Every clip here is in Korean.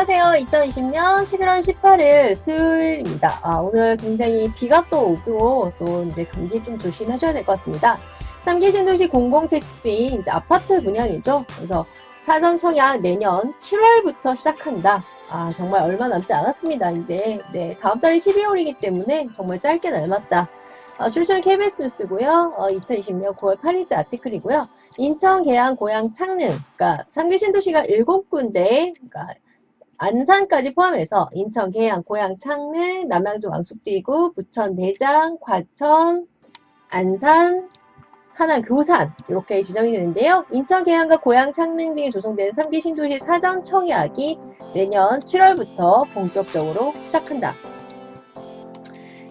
안녕하세요. 2020년 11월 18일 수요일입니다. 오늘 굉장히 비가 또 오고 또 이제 감기 좀 조심하셔야 될 것 같습니다. 3기 신도시 공공택지 이제 아파트 분양이죠. 그래서 사전 청약 내년 7월부터 시작한다. 정말 얼마 남지 않았습니다. 이제 다음 달이 12월이기 때문에 정말 짧게 남았다. 출처는 KBS 뉴스고요. 2020년 9월 8일자 아티클이고요. 인천, 계양, 고양, 창릉, 그러니까 3기 신도시가 7군데, 그러니까 안산까지 포함해서 인천, 계양, 고양, 창릉, 남양주 왕숙지구, 부천, 대장, 과천, 안산, 하남, 교산 이렇게 지정이 되는데요. 인천, 계양과 고양, 창릉 등이 조성되는 3기 신도시 사전 청약이 내년 7월부터 본격적으로 시작한다.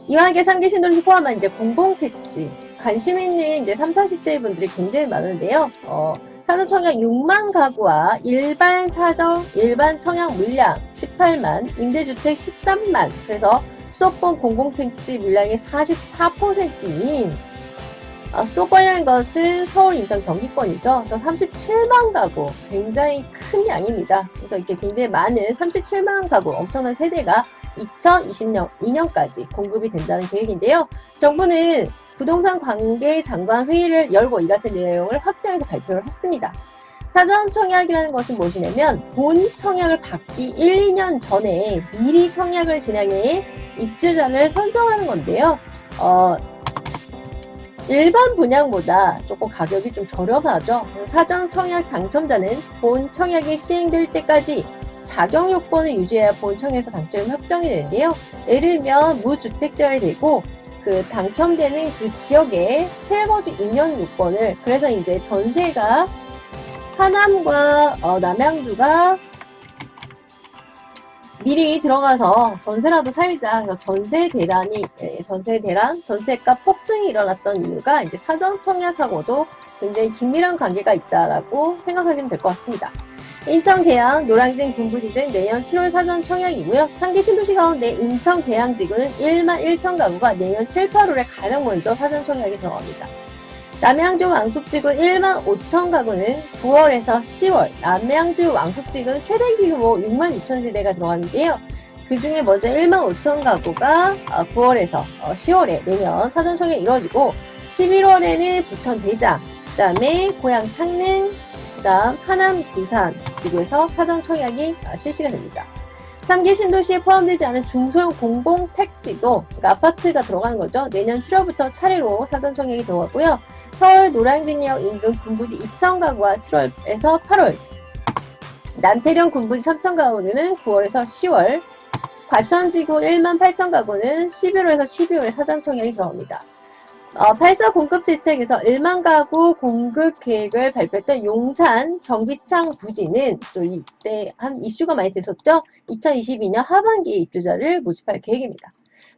이와 함께 3기 신도시 포함한 이제 공공택지 관심 있는 이제 30, 40대 분들이 굉장히 많은데요. 사전 청약 6만 가구와 일반 청약 물량 18만, 임대주택 13만, 그래서 수도권 공공택지 물량의 44%인 수도권이라는 것은 서울, 인천, 경기권이죠. 그래서 37만 가구, 굉장히 큰 양입니다. 그래서 이렇게 굉장히 많은 37만 가구, 엄청난 세대가 2022년까지 공급이 된다는 계획인데요. 정부는 부동산 관계 장관 회의를 열고 이 같은 내용을 확정해서 발표를 했습니다. 사전 청약이라는 것은 무엇이냐면 본 청약을 받기 1, 2년 전에 미리 청약을 진행해 입주자를 선정하는 건데요. 일반 분양보다 조금 가격이 좀 저렴하죠. 사전 청약 당첨자는 본 청약이 시행될 때까지 자격 요건을 유지해야 본 청약에서 당첨이 확정이 되는데요. 예를 들면 무주택자여야 되고 그 당첨되는 그 지역의 실거주 2년 요건을, 그래서 이제 전세가 하남과 남양주가 미리 들어가서 전세라도 살자. 그래서 전세값 폭등이 일어났던 이유가 이제 사전 청약하고도 굉장히 긴밀한 관계가 있다라고 생각하시면 될 것 같습니다. 인천, 계양, 노량진, 군부지 등 내년 7월 사전 청약이고요. 3기 신도시 가운데 인천, 계양 지구는 1만 1천 가구가 내년 7, 8월에 가장 먼저 사전 청약에 들어갑니다. 남양주 왕숙지구 1만 5천 가구는 9월에서 10월, 남양주 왕숙지구는 최대 규모 6만 2천 세대가 들어가는데요. 그 중에 먼저 1만 5천 가구가 9월에서 10월에 내년 사전 청약이 이루어지고 11월에는 부천 대장, 그 다음에 고양 창릉, 그 다음 하남 교산 지구에서 사전 청약이 실시가 됩니다. 3기 신도시에 포함되지 않은 중소형 공공택지도, 그러니까 아파트가 들어가는 거죠. 내년 7월부터 차례로 사전 청약이 들어가고요. 서울 노량진역 인근 군부지 2천 가구와 7월에서 8월, 남태령 군부지 3천 가구는 9월에서 10월, 과천지구 1만 8천 가구는 11월에서 12월에 사전 청약이 들어갑니다. 8사 공급 대책에서 1만 가구 공급 계획을 발표했던 용산 정비창 부지는 또 이때 한 이슈가 많이 됐었죠. 2022년 하반기에 입주자를 모집할 계획입니다.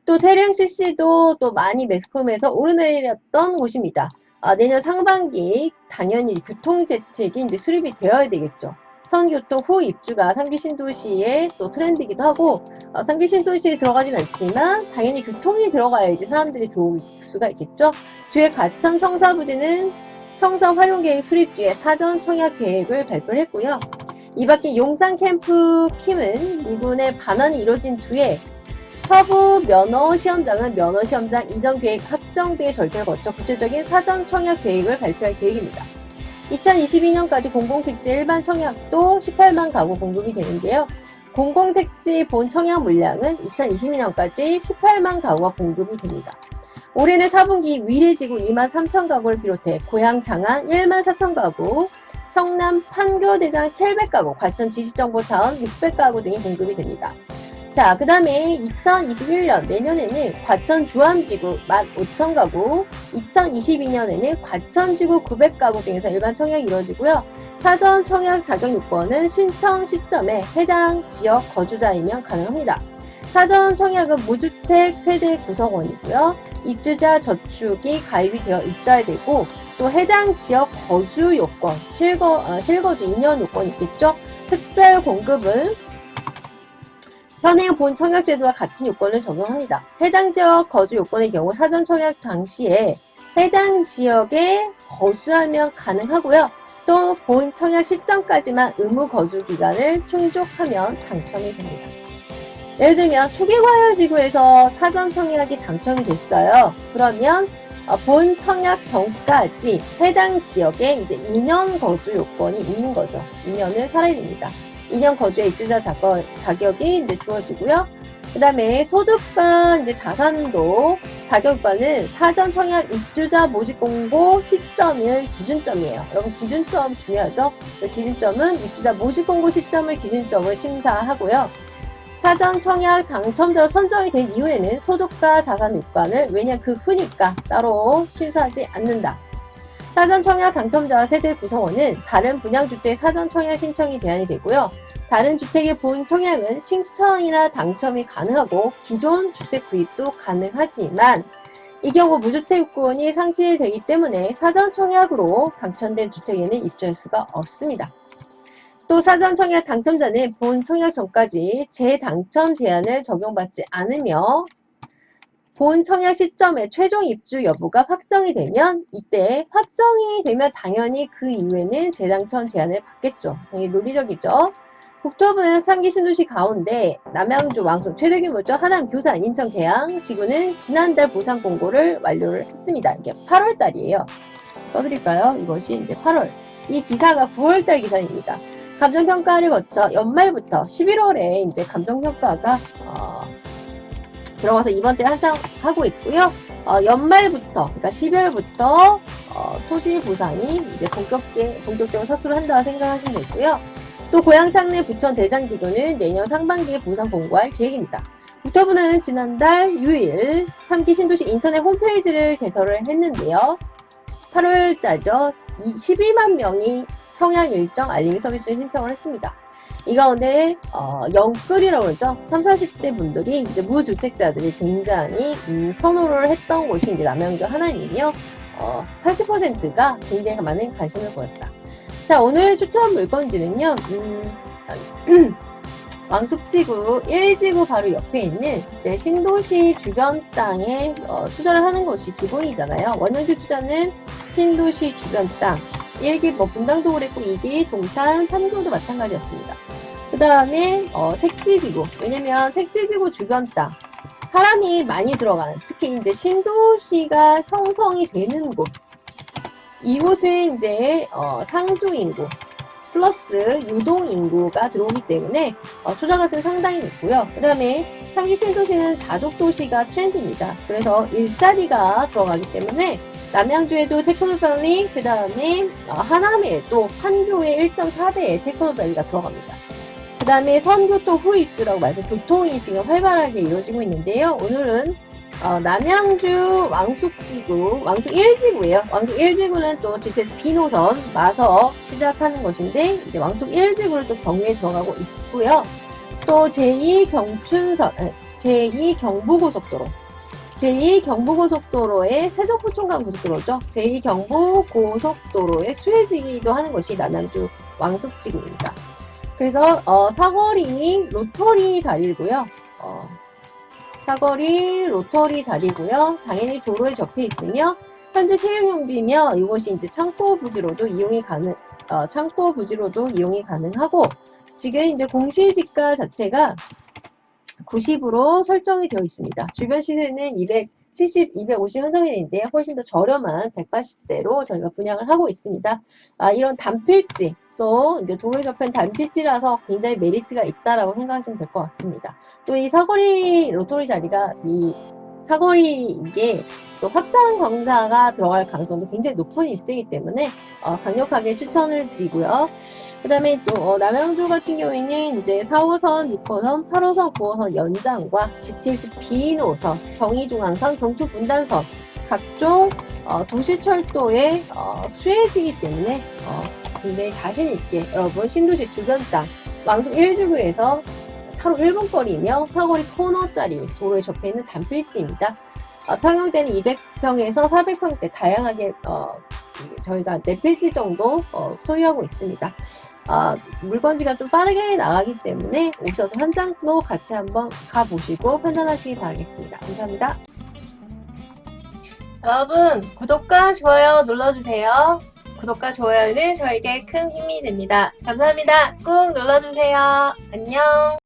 또 태릉 CC도 또 많이 매스컴에서 오르내렸던 곳입니다. 내년 상반기 당연히 교통대책이 이제 수립이 되어야 되겠죠. 선교통 후 입주가 3기 신도시의 또 트렌드이기도 하고, 3기 신도시에 들어가진 않지만 당연히 교통이 들어가야지 사람들이 들어올 수가 있겠죠. 뒤에 과천 청사부지는 청사 활용계획 수립 뒤에 사전 청약 계획을 발표를 했고요. 이 밖에 용산 캠프 킴은 미군의 반환이 이루어진 뒤에 서부 면허시험장은 면허시험장 이전 계획 확정 등의 절차를 거쳐 구체적인 사전 청약 계획을 발표할 계획입니다. 2022년까지 공공택지 일반 청약도 18만 가구 공급이 되는데요. 공공택지 본 청약 물량은 2022년까지 18만 가구가 공급이 됩니다. 올해는 4분기 위례지구 2만 3천 가구를 비롯해 고양, 장안 1만 4천 가구, 성남 판교대장 700가구, 과천 지식정보타운 600가구 등이 공급이 됩니다. 자, 그 다음에 2021년 내년에는 과천 주암지구 15,000가구, 2022년에는 과천지구 900가구 중에서 일반 청약이 이루어지고요. 사전 청약 자격 요건은 신청 시점에 해당 지역 거주자이면 가능합니다. 사전 청약은 무주택 세대 구성원이고요. 입주자 저축이 가입이 되어 있어야 되고, 또 해당 지역 거주 요건, 실거주 2년 요건이 있겠죠. 특별 공급은 현행 본 청약 제도와 같은 요건을 적용합니다. 해당 지역 거주 요건의 경우 사전 청약 당시에 해당 지역에 거주하면 가능하고요. 또 본 청약 시점까지만 의무 거주 기간을 충족하면 당첨이 됩니다. 예를 들면 투기과열지구에서 사전 청약이 당첨이 됐어요. 그러면 본 청약 전까지 해당 지역에 이제 2년 거주 요건이 있는 거죠. 2년을 살아야 됩니다. 2년 거주의 입주자 자격이 이제 주어지고요. 그 다음에 소득과 이제 자산도 자격과는 사전 청약 입주자 모집 공고 시점을 기준점이에요. 여러분 기준점 중요하죠? 기준점은 입주자 모집 공고 시점을 기준점을 심사하고요. 사전 청약 당첨자로 선정이 된 이후에는 소득과 자산 요건을 왜냐 그 후니까 따로 심사하지 않는다. 사전 청약 당첨자와 세대 구성원은 다른 분양주택 사전 청약 신청이 제한이 되고요. 다른 주택의 본 청약은 신청이나 당첨이 가능하고 기존 주택 구입도 가능하지만 이 경우 무주택 요건이 상실되기 때문에 사전 청약으로 당첨된 주택에는 입주할 수가 없습니다. 또 사전 청약 당첨자는 본 청약 전까지 재당첨 제한을 적용받지 않으며 본 청약 시점에 최종 입주 여부가 확정이 되면 이때 확정이 되면 당연히 그 이후에는 재당첨 제한을 받겠죠. 되게 논리적이죠. 국토부는 3기 신도시 가운데 남양주, 왕송 최대 규모죠. 하남, 교산, 인천, 계양 지구는 지난달 보상 공고를 완료를 했습니다. 이게 8월 달이에요. 써드릴까요? 이것이 이제 8월. 이 기사가 9월 달 기사입니다. 감정평가를 거쳐 연말부터 11월에 이제 감정평가가 들어가서 이번 때 한창 하고 있고요. 연말부터, 그러니까 12월부터 토지 보상이 이제 본격적으로 서투를 한다 생각하시면 되고요. 또 고양 창내 부천 대장지구는 내년 상반기에 보상 공고할 계획입니다. 국토부는 지난달 6일 3기 신도시 인터넷 홈페이지를 개설을 했는데요. 8월자죠. 12만 명이 청약 일정 알림 서비스를 신청을 했습니다. 이 가운데 영끌이라고 그러죠. 30, 40대 분들이 이제 무주택자들이 굉장히 선호를 했던 곳이 이제 남양주 하남이며 80%가 굉장히 많은 관심을 보였다. 자, 오늘의 추천 물건지는요. 왕숙지구 1지구 바로 옆에 있는 이제 신도시 주변 땅에 투자를 하는 것이 기본이잖아요. 원형지 투자는 신도시 주변 땅 1기 분당도 그랬고 2기 동탄 3구도 마찬가지였습니다. 그 다음에 택지지구, 왜냐면 택지지구 주변 땅 사람이 많이 들어가는, 특히 이제 신도시가 형성이 되는 곳, 이곳은 이제 상주인구 플러스 유동인구가 들어오기 때문에 투자가치는 상당히 높고요. 그 다음에 3기 신도시는 자족도시가 트렌드입니다. 그래서 일자리가 들어가기 때문에 남양주에도 테크노밸리, 그 다음에 하남에도 판교에 1.4배의 테크노밸리가 들어갑니다. 그 다음에 선교토 후입주라고 말해서 교통이 지금 활발하게 이루어지고 있는데요. 오늘은 남양주 왕숙지구, 왕숙 1지구예요. 왕숙 1지구는 또 GTX B노선 마서 시작하는 것인데 이제 왕숙 1지구를 또 경유에 들어가고 있고요. 또 제2 경부고속도로, 제2 경부고속도로의 세종포천간 고속도로죠. 제2 경부고속도로의 수혜지기도 하는 것이 남양주 왕숙지구입니다. 그래서 사거리 로터리 자리고요. 사거리 로터리 자리고요. 당연히 도로에 접해 있으며 현재 시행용지며 이것이 이제 창고 부지로도 이용이 가능하고 지금 이제 공시지가 자체가 90으로 설정이 되어 있습니다. 주변 시세는 270, 250 형성이 되는데 훨씬 더 저렴한 180대로 저희가 분양을 하고 있습니다. 이런 단필지, 또 이제 도로에 접한 단필지라서 굉장히 메리트가 있다라고 생각하시면 될 것 같습니다. 또 이 사거리 로터리 자리가 이 사거리 이게 또 확장 공사가 들어갈 가능성도 굉장히 높은 입지이기 때문에 강력하게 추천을 드리고요. 그 다음에 또 남양주 같은 경우에는 이제 4호선, 6호선, 8호선, 9호선 연장과 GTX B노선, 경의중앙선, 경추분단선 각종 도시철도의 수혜지이기 때문에 굉장히 자신있게 여러분 신도시 주변 땅 왕숙 1지구에서 차로 1분 거리며 사거리 코너짜리 도로에 접해 있는 단필지입니다. 평형대는 200평에서 400평대 다양하게 저희가 4필지 정도 소유하고 있습니다. 물건지가 좀 빠르게 나가기 때문에 오셔서 현장도 같이 한번 가보시고 판단하시기 바라겠습니다. 감사합니다. 여러분 구독과 좋아요 눌러주세요. 구독과 좋아요는 저에게 큰 힘이 됩니다. 감사합니다. 꾹 눌러주세요. 안녕.